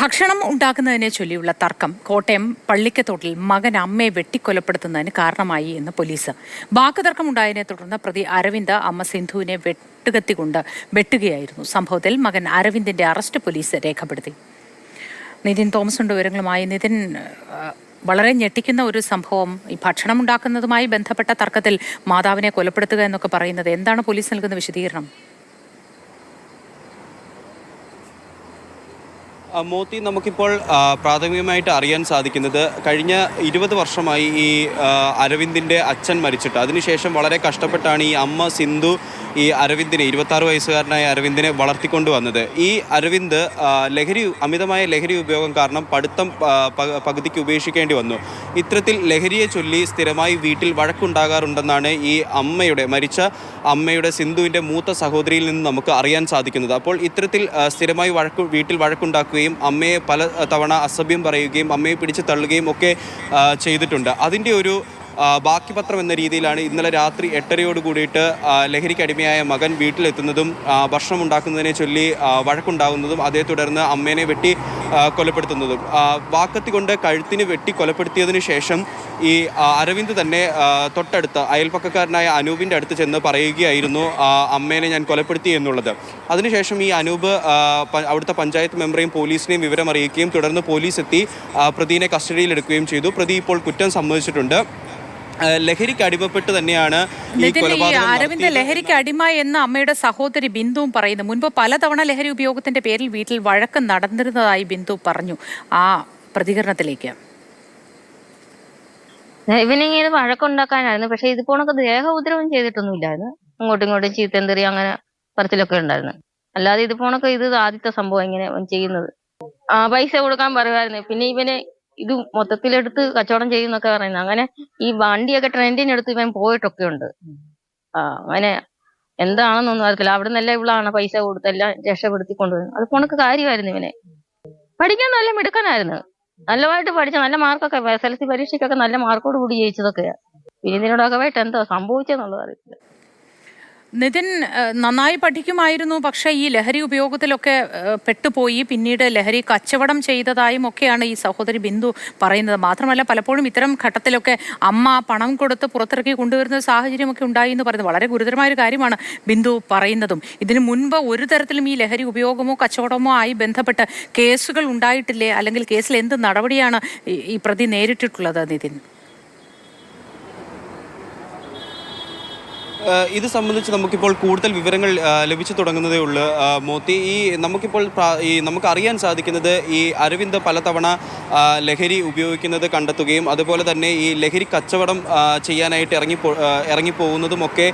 ഭക്ഷണം ഉണ്ടാക്കുന്നതിനെ ചൊല്ലിയുള്ള തർക്കം കോട്ടയം പള്ളിക്കത്തോട്ടിൽ മകൻ അമ്മയെ വെട്ടിക്കൊലപ്പെടുത്തുന്നതിന് കാരണമായി എന്ന് പോലീസ്. വാക്കുതർക്കം ഉണ്ടായതിനെ തുടർന്ന് പ്രതി അരവിന്ദ് അമ്മ സിന്ധുവിനെ വെട്ടുകത്തിക്കൊണ്ട് വെട്ടുകയായിരുന്നു. സംഭവത്തിൽ മകൻ അരവിന്ദിന്റെ അറസ്റ്റ് പോലീസ് രേഖപ്പെടുത്തി. നിതിൻ തോമസ് ഉണ്ട് വിവരങ്ങളുമായി. നിതിൻ, വളരെ ഞെട്ടിക്കുന്ന ഒരു സംഭവം. ഈ ഭക്ഷണം ഉണ്ടാക്കുന്നതുമായി ബന്ധപ്പെട്ട തർക്കത്തിൽ മാതാവിനെ കൊലപ്പെടുത്തുക എന്നൊക്കെ പറയുന്നത് എന്താണ് പോലീസ് നൽകുന്ന വിശദീകരണം? മോത്തി, നമുക്കിപ്പോൾ പ്രാഥമികമായിട്ട് അറിയാൻ സാധിക്കുന്നത് കഴിഞ്ഞ 20 വർഷമായി ഈ അരവിന്ദിൻ്റെ അച്ഛൻ മരിച്ചിട്ട് അതിനുശേഷം വളരെ കഷ്ടപ്പെട്ടാണ് ഈ അമ്മ സിന്ധു ഈ അരവിന്ദിനെ 26 വയസ്സുകാരനായ അരവിന്ദിനെ വളർത്തിക്കൊണ്ടു വന്നത്. ഈ അരവിന്ദ് അമിതമായ ലഹരി ഉപയോഗം കാരണം പഠിത്തം പകുതിക്ക് ഉപേക്ഷിക്കേണ്ടി വന്നു. ഇത്തരത്തിൽ ലഹരിയെ ചൊല്ലി സ്ഥിരമായി വീട്ടിൽ വഴക്കുണ്ടാകാറുണ്ടെന്നാണ് ഈ മരിച്ച അമ്മയുടെ സിന്ധുവിൻ്റെ മൂത്ത സഹോദരിയിൽ നിന്ന് നമുക്ക് അറിയാൻ സാധിക്കുന്നത്. അപ്പോൾ ഇത്തരത്തിൽ സ്ഥിരമായി വീട്ടിൽ വഴക്കുണ്ടാക്കുകയും അമ്മയെ പല തവണ അസഭ്യം പറയുകയും അമ്മയെ പിടിച്ച് തള്ളുകയും ഒക്കെ ചെയ്തിട്ടുണ്ട്. അതിൻ്റെ ഒരു ബാക്കി പത്രം എന്ന രീതിയിലാണ് ഇന്നലെ രാത്രി 8:30 കൂടിയിട്ട് ലഹരിക്കടിമയായ മകൻ വീട്ടിലെത്തുന്നതും ഭക്ഷണം ഉണ്ടാക്കുന്നതിനെ ചൊല്ലി വഴക്കുണ്ടാകുന്നതും അതേ തുടർന്ന് അമ്മേനെ വെട്ടി കൊലപ്പെടുത്തുന്നതും. വാക്കത്തി കൊണ്ട് കഴുത്തിന് വെട്ടി കൊലപ്പെടുത്തിയതിനു ശേഷം ഈ അരവിന്ദ് തന്നെ തൊട്ടടുത്ത അയൽപ്പക്കക്കാരനായ അനൂപിൻ്റെ അടുത്ത് ചെന്ന് പറയുകയായിരുന്നു അമ്മേനെ ഞാൻ കൊലപ്പെടുത്തി എന്നുള്ളത്. അതിനുശേഷം ഈ അനൂപ് അവിടുത്തെ പഞ്ചായത്ത് മെമ്പറെയും പോലീസിനെയും വിവരം അറിയിക്കുകയും തുടർന്ന് പോലീസ് എത്തി പ്രതിയെ കസ്റ്റഡിയിലെടുക്കുകയും ചെയ്തു. പ്രതി ഇപ്പോൾ കുറ്റം സമ്മതിച്ചിട്ടുണ്ട്. ലഹരിക്ക് അടിമപ്പെട്ട് തന്നെയാണ് അരവിന്ദ് ലഹരിക്ക് അടിമ എന്ന് അമ്മയുടെ സഹോദരി ബിന്ദുവും പറയുന്നു. മുൻപ് പലതവണ ലഹരി ഉപയോഗത്തിന്റെ പേരിൽ വീട്ടിൽ വഴക്ക് നടന്നിരുന്നതായി ബിന്ദു പറഞ്ഞു. ആ പ്രതികരണത്തിലേക്ക്. ഇവനിങ്ങനെ വഴക്കുണ്ടാക്കാനായിരുന്നു, പക്ഷെ ഇത് പോണൊക്കെ ദേഹ ഉപദ്രവം ചെയ്തിട്ടൊന്നുമില്ലായിരുന്നു. അങ്ങോട്ടും ഇങ്ങോട്ടും ചീത്തന്തറി അങ്ങനെ പറച്ചിലൊക്കെ ഉണ്ടായിരുന്നു. അല്ലാതെ ഇത് പോണൊക്കെ ഇത് ആദ്യത്തെ സംഭവം ഇങ്ങനെ ചെയ്യുന്നത്. പൈസ കൊടുക്കാൻ പറയുമായിരുന്നു. പിന്നെ ഇവനെ ഇത് മൊത്തത്തിലെടുത്ത് കച്ചവടം ചെയ്യുന്നൊക്കെ പറയുന്നത്. അങ്ങനെ ഈ വണ്ടിയൊക്കെ ട്രെൻഡിനെടുത്ത് ഇവൻ പോയിട്ടൊക്കെ ഉണ്ട്. അങ്ങനെ എന്താണെന്നൊന്നും അറിയത്തില്ല. അവിടെ നിന്നെല്ലാം ഇവളാണ് പൈസ കൊടുത്തെല്ലാം രക്ഷപ്പെടുത്തി കൊണ്ടുവരുന്നത്. അത് പോണക്ക് കാര്യമായിരുന്നു. ഇവനെ പഠിക്കാൻ നല്ല മിടുക്കനായിരുന്നു. നല്ലതായിട്ട് പഠിച്ച നല്ല മാർക്കൊക്കെ SLC പരീക്ഷയ്ക്കൊക്കെ നല്ല മാർക്കോട് കൂടി ജയിച്ചതൊക്കെയാ. പിന്നെ ഇതിനോടൊക്കെ എന്തോ സംഭവിച്ചെന്നുള്ളത് അറിയത്തില്ല. നിതിൻ, നന്നായി പഠിക്കുമായിരുന്നു, പക്ഷേ ഈ ലഹരി ഉപയോഗത്തിലൊക്കെ പെട്ടുപോയി. പിന്നീട് ലഹരി കച്ചവടം ചെയ്തതായും ഒക്കെയാണ് ഈ സഹോദരി ബിന്ദു പറയുന്നത്. മാത്രമല്ല, പലപ്പോഴും ഇത്തരം ഘട്ടത്തിലൊക്കെ അമ്മ പണം കൊടുത്ത് പുറത്തിറക്കി കൊണ്ടുവരുന്ന സാഹചര്യമൊക്കെ ഉണ്ടായി എന്ന് പറയുന്നത് വളരെ ഗുരുതരമായൊരു കാര്യമാണ് ബിന്ദു പറയുന്നതും. ഇതിനു മുൻപ് ഒരു തരത്തിലും ഈ ലഹരി ഉപയോഗമോ കച്ചവടമോ ആയി ബന്ധപ്പെട്ട് കേസുകൾ ഉണ്ടായിട്ടില്ലേ? അല്ലെങ്കിൽ കേസിൽ എന്ത് നടപടിയാണ് ഈ പ്രതി നേരിട്ടിട്ടുള്ളത്? നിതിൻ, ഇത് സംബന്ധിച്ച് നമുക്കിപ്പോൾ കൂടുതൽ വിവരങ്ങൾ ലഭിച്ചു തുടങ്ങുന്നതേ ഉള്ളൂ മോത്തി. നമുക്കിപ്പോൾ നമുക്കറിയാൻ സാധിക്കുന്നത് ഈ അരവിന്ദ് പലതവണ ലഹരി ഉപയോഗിക്കുന്നത് കണ്ടെത്തുകയും അതുപോലെ തന്നെ ഈ ലഹരി കച്ചവടം ചെയ്യാനായിട്ട് ഇറങ്ങിപ്പോകുന്നതുമൊക്കെ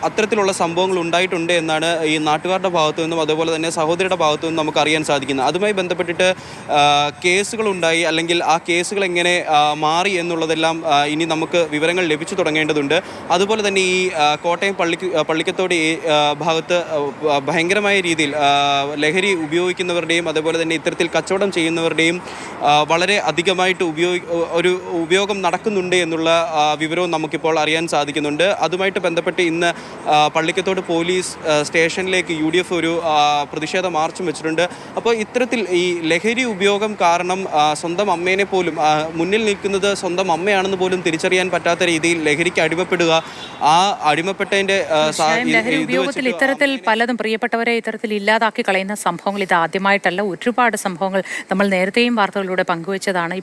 അത്തരത്തിലുള്ള സംഭവങ്ങൾ ഉണ്ടായിട്ടുണ്ട് എന്നാണ് ഈ നാട്ടുകാരുടെ ഭാഗത്തു നിന്നും അതുപോലെ തന്നെ സഹോദരിയുടെ ഭാഗത്തു നിന്നും നമുക്ക് അറിയാൻ സാധിക്കുന്നത്. അതുമായി ബന്ധപ്പെട്ടിട്ട് കേസുകളുണ്ടായി, അല്ലെങ്കിൽ ആ കേസുകൾ എങ്ങനെ മാറി എന്നുള്ളതെല്ലാം ഇനി നമുക്ക് വിവരങ്ങൾ ലഭിച്ചു തുടങ്ങേണ്ടതുണ്ട്. അതുപോലെ തന്നെ ഈ കോട്ടയം പള്ളിക്കത്തോട് ഈ ഭാഗത്ത് ഭയങ്കരമായ രീതിയിൽ ലഹരി ഉപയോഗിക്കുന്നവരുടെയും അതുപോലെ തന്നെ ഇത്തരത്തിൽ കച്ചവടം ചെയ്യുന്നവരുടെയും വളരെ അധികമായിട്ട് ഉപയോഗം നടക്കുന്നുണ്ട് എന്നുള്ള വിവരവും നമുക്കിപ്പോൾ അറിയാൻ സാധിക്കുന്നുണ്ട്. അതുമായിട്ട് ബന്ധപ്പെട്ട് ഇന്ന് പള്ളിക്കത്തോട് പോലീസ് സ്റ്റേഷനിലേക്ക് UDF ഒരു പ്രതിഷേധ മാർച്ചും വെച്ചിട്ടുണ്ട്. അപ്പോൾ ഇത്തരത്തിൽ ഈ ലഹരി ഉപയോഗം കാരണം സ്വന്തം അമ്മേനെ പോലും മുന്നിൽ നിൽക്കുന്നത് സ്വന്തം അമ്മയാണെന്ന് പോലും തിരിച്ചറിയാൻ പറ്റാത്ത രീതിയിൽ ലഹരിക്ക് അടിമപ്പെടുക, ആ അടിമപ്പെട്ടതിന്റെ ലഹരി ഉപയോഗത്തിൽ ഇത്തരത്തിൽ പലതും പ്രിയപ്പെട്ടവരെ ഇത്തരത്തിൽ ഇല്ലാതാക്കി കളയുന്ന സംഭവങ്ങൾ ഇത് ആദ്യമായിട്ടല്ല. ഒരുപാട് സംഭവങ്ങൾ നമ്മൾ നേരത്തെയും വാർത്തകളിലൂടെ പങ്കുവച്ചതാണ്.